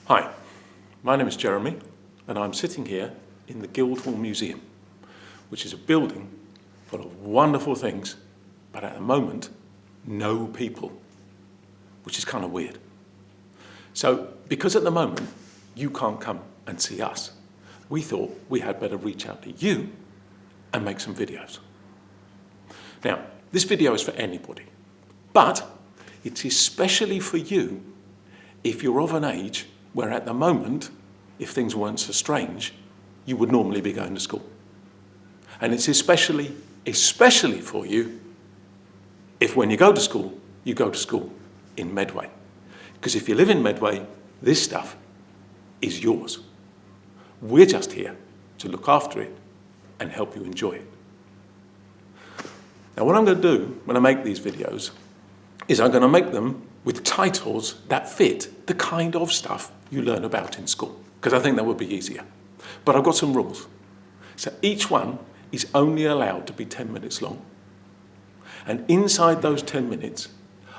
Hi, my name is Jeremy and I'm sitting here in the Guildhall Museum, which is a building full of wonderful things, but at the moment, no people, which is kind of weird. So, because at the moment, you can't come and see us, we thought we had better reach out to you and make some videos. Now, this video is for anybody, but it's especially for you if you're of an age where at the moment, if things weren't so strange, you would normally be going to school. And it's especially for you if when you go to school in Medway. Because if you live in Medway, this stuff is yours. We're just here to look after it and help you enjoy it. Now what I'm going to do when I make these videos is I'm going to make them with titles that fit the kind of stuff you learn about in school, because I think that would be easier. But I've got some rules. So each one is only allowed to be 10 minutes long. And inside those 10 minutes,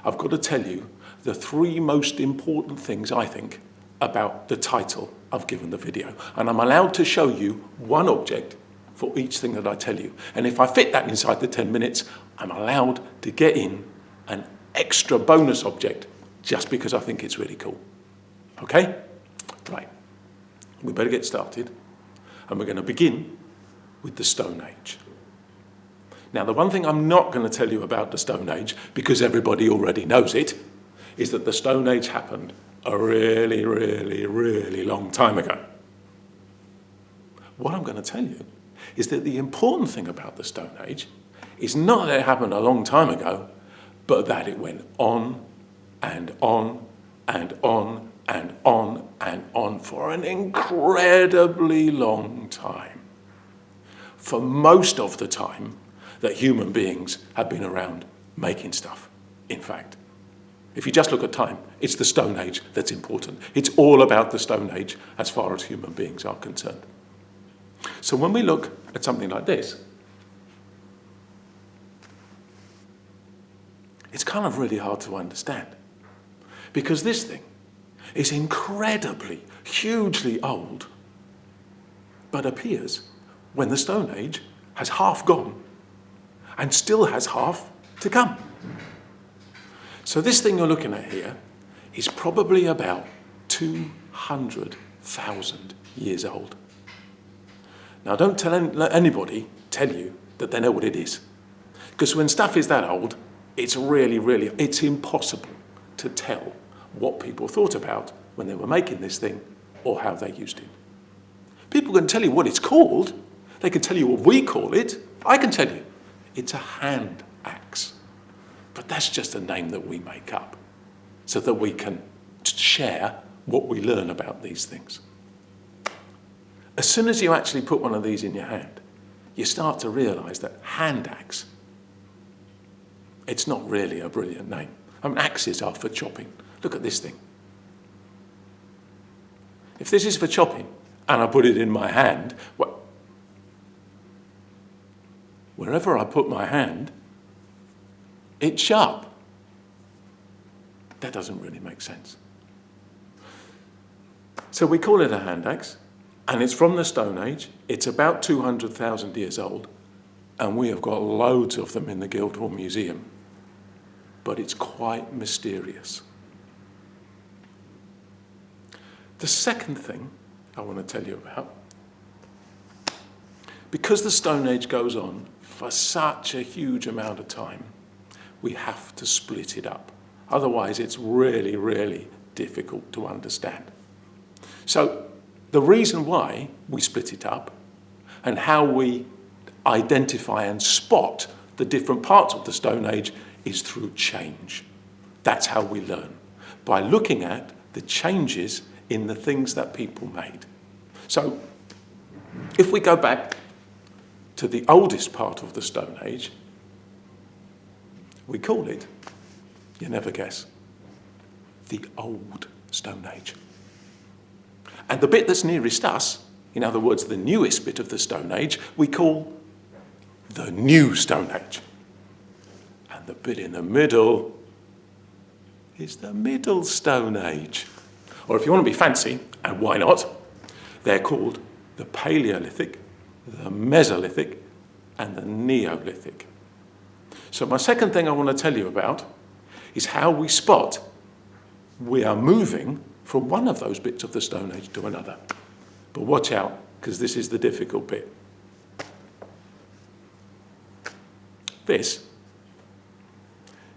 I've got to tell you the 3 most important things I think about the title I've given the video. And I'm allowed to show you one object for each thing that I tell you. And if I fit that inside the 10 minutes, I'm allowed to get in an extra bonus object just because I think it's really cool. Okay? Right. We better get started. And we're going to begin with the Stone Age. Now, the one thing I'm not going to tell you about the Stone Age, because everybody already knows it, is that the Stone Age happened a really, really, really long time ago. What I'm going to tell you is that the important thing about the Stone Age is not that it happened a long time ago, but that it went on and on and on and on and on for an incredibly long time. For most of the time that human beings have been around making stuff, in fact. If you just look at time, it's the Stone Age that's important. It's all about the Stone Age as far as human beings are concerned. So when we look at something like this, it's kind of really hard to understand. Because this thing is incredibly, hugely old, but appears when the Stone Age has half gone and still has half to come. So this thing you're looking at here is probably about 200,000 years old. Now don't let anybody tell you that they know what it is. Because when stuff is that old, it's it's impossible to tell what people thought about when they were making this thing or how they used it. People can tell you what it's called. They can tell you what we call it. I can tell you. It's a hand axe. But that's just a name that we make up so that we can share what we learn about these things. As soon as you actually put one of these in your hand, you start to realize that hand axe, it's not really a brilliant name. I mean, axes are for chopping. Look at this thing. If this is for chopping and I put it in my hand, well, wherever I put my hand, it's sharp. That doesn't really make sense. So we call it a hand axe, and it's from the Stone Age. It's about 200,000 years old, and we have got loads of them in the Guildhall Museum. But it's quite mysterious. The second thing I want to tell you about, because the Stone Age goes on for such a huge amount of time, we have to split it up. Otherwise, it's really, really difficult to understand. So the reason why we split it up and how we identify and spot the different parts of the Stone Age is through change. That's how we learn, by looking at the changes in the things that people made. So if we go back to the oldest part of the Stone Age, we call it, you never guess, the Old Stone Age. And the bit that's nearest us, in other words, the newest bit of the Stone Age, we call the New Stone Age. And the bit in the middle is the Middle Stone Age. Or if you want to be fancy, and why not, they're called the Paleolithic, the Mesolithic, and the Neolithic. So my second thing I want to tell you about is how we spot we are moving from one of those bits of the Stone Age to another. But watch out, because this is the difficult bit. This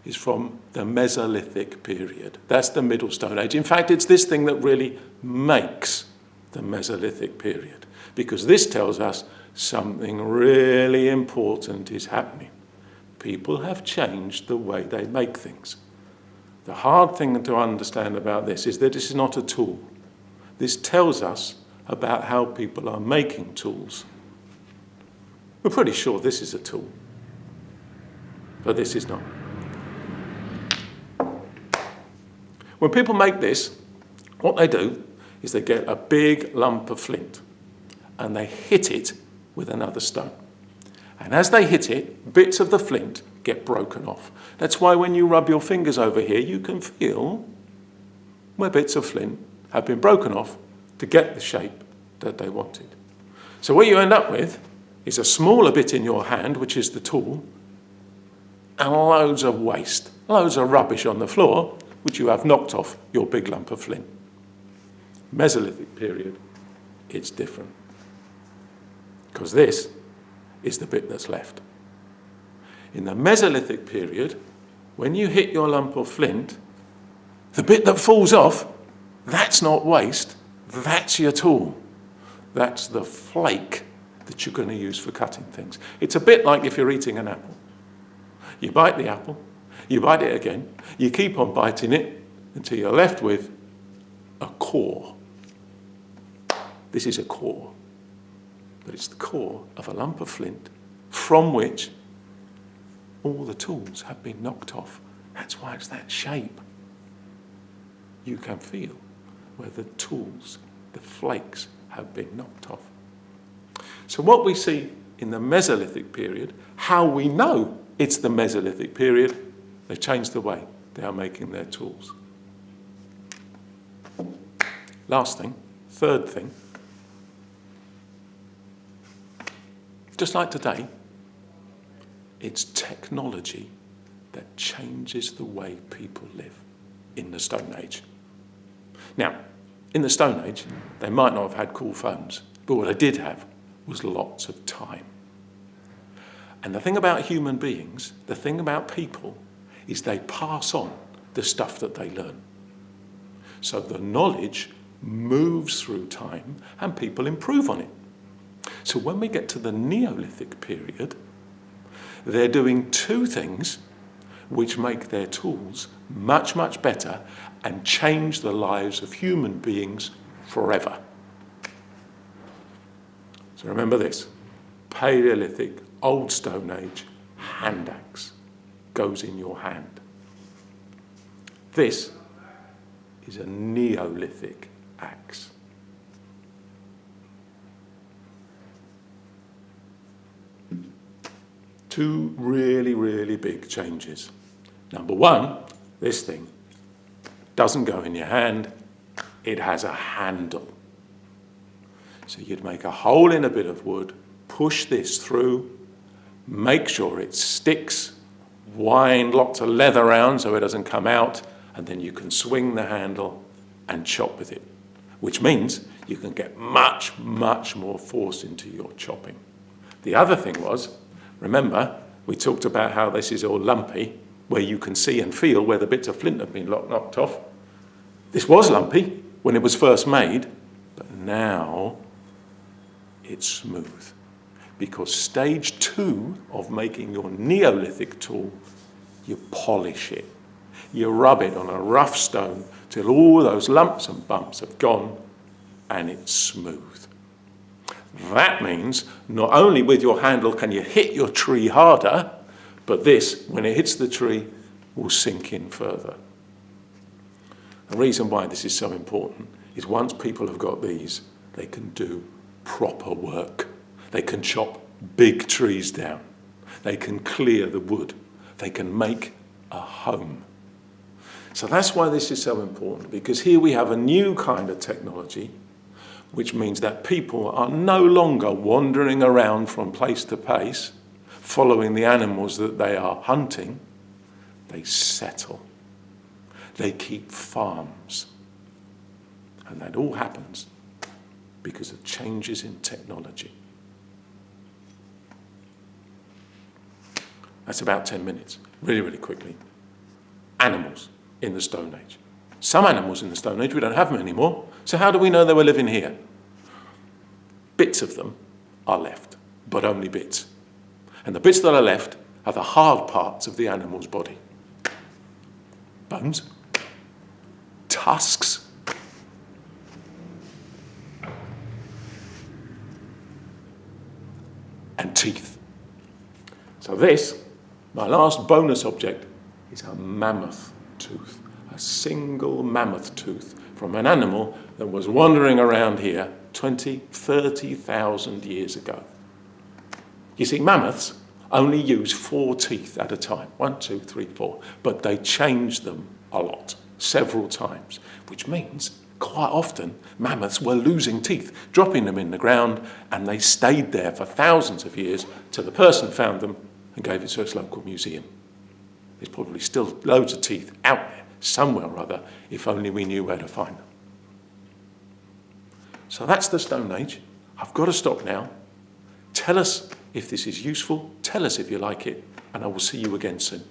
is from the Mesolithic period. That's the Middle Stone Age. In fact, it's this thing that really makes the Mesolithic period, because this tells us something really important is happening. People have changed the way they make things. The hard thing to understand about this is that this is not a tool. This tells us about how people are making tools. We're pretty sure this is a tool, but this is not. When people make this, what they do is they get a big lump of flint and they hit it with another stone. And as they hit it, bits of the flint get broken off. That's why when you rub your fingers over here, you can feel where bits of flint have been broken off to get the shape that they wanted. So what you end up with is a smaller bit in your hand, which is the tool, and loads of waste, loads of rubbish on the floor, which you have knocked off your big lump of flint. Mesolithic period, it's different. Because this is the bit that's left. In the Mesolithic period, when you hit your lump of flint, the bit that falls off, that's not waste, that's your tool. That's the flake that you're going to use for cutting things. It's a bit like if you're eating an apple. You bite the apple, you bite it again, you keep on biting it until you're left with a core. This is a core, but it's the core of a lump of flint from which all the tools have been knocked off. That's why it's that shape. You can feel where the tools, the flakes, have been knocked off. So what we see in the Mesolithic period, how we know it's the Mesolithic period, they've changed the way they are making their tools. Last thing, third thing, just like today, it's technology that changes the way people live in the Stone Age. Now, in the Stone Age, they might not have had cool phones, but what they did have was lots of time. And the thing about human beings, the thing about people, is they pass on the stuff that they learn. So the knowledge moves through time and people improve on it. So when we get to the Neolithic period, they're doing two things which make their tools much, much better and change the lives of human beings forever. So remember this, Paleolithic, Old Stone Age, hand axe goes in your hand. This is a Neolithic axe. Two really, really big changes. Number one, this thing doesn't go in your hand, it has a handle. So you'd make a hole in a bit of wood, push this through, make sure it sticks, wind lots of leather around so it doesn't come out, and then you can swing the handle and chop with it, which means you can get much, much more force into your chopping. The other thing was, remember, we talked about how this is all lumpy, where you can see and feel where the bits of flint have been knocked off. This was lumpy when it was first made, but now it's smooth. Because stage 2 of making your Neolithic tool, you polish it. You rub it on a rough stone till all those lumps and bumps have gone and it's smooth. That means not only with your handle can you hit your tree harder, but this, when it hits the tree, will sink in further. The reason why this is so important is once people have got these, they can do proper work. They can chop big trees down. They can clear the wood. They can make a home. So that's why this is so important, because here we have a new kind of technology, which means that people are no longer wandering around from place to place, following the animals that they are hunting. They settle. They keep farms. And that all happens because of changes in technology. That's about 10 minutes, really, really quickly. Animals in the Stone Age. Some animals in the Stone Age, we don't have them anymore. So how do we know they were living here? Bits of them are left, but only bits. And the bits that are left are the hard parts of the animal's body. Bones, tusks, and teeth. So this, my last bonus object, is a mammoth tooth. A single mammoth tooth from an animal that was wandering around here 20, 30,000 years ago. You see, mammoths only use 4 teeth at a time. 1, 2, 3, 4. But they change them a lot, several times, which means quite often mammoths were losing teeth, dropping them in the ground, and they stayed there for thousands of years till the person found them and gave it to its local museum. There's probably still loads of teeth out there, somewhere or other, if only we knew where to find them. So that's the Stone Age. I've got to stop now. Tell us if this is useful. Tell us if you like it, and I will see you again soon.